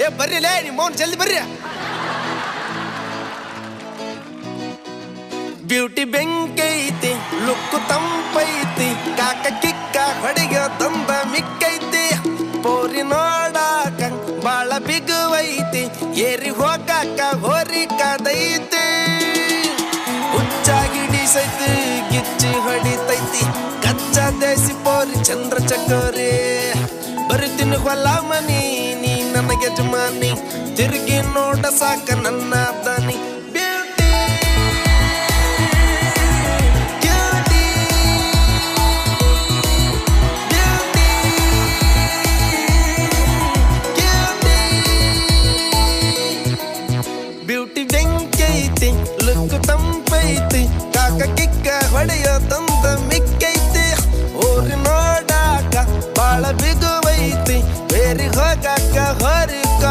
ಏ ಬರ್ರಿಲೇ ನಿಮ್ಮ ಮೌನ್ ಜಲ್ದಿ ಬರ್ರಿ. ಬ್ಯೂಟಿ ಬೆಂಕೈತಿ ಲುಕ್ಕು ತಂಪೈತಿ ಕಾಕ ಕಿಕ್ಕ ಹೊಡಿಗ ತಂದ ಮಿಕ್ಕೈತಿ ಪೋರಿ ನೋಡಾಕ ಬಾಳ ಬಿಗುವೈತಿ ಏರಿ ಹೋಗಾಕ ಹೋರಿ ಕದೈತಿ ಹುಚ್ಚಾಗಿಡಿಸೈತಿ ಗಿಚ್ಚಿ ಹೊಡಿತೈತಿ ಕಚ್ಚಾ ದೇಸಿ ಪೋರಿ ಚಂದ್ರ ಚಕೋರಿ ಬರುತ್ತೀನಿ ಹೊಲ ಮನಿ ನೀ ನನಗೆ ಜಮಾನಿ ತಿರುಗಿ ನೋಡ ಸಾಕ ನನ್ನ ದಾನಿ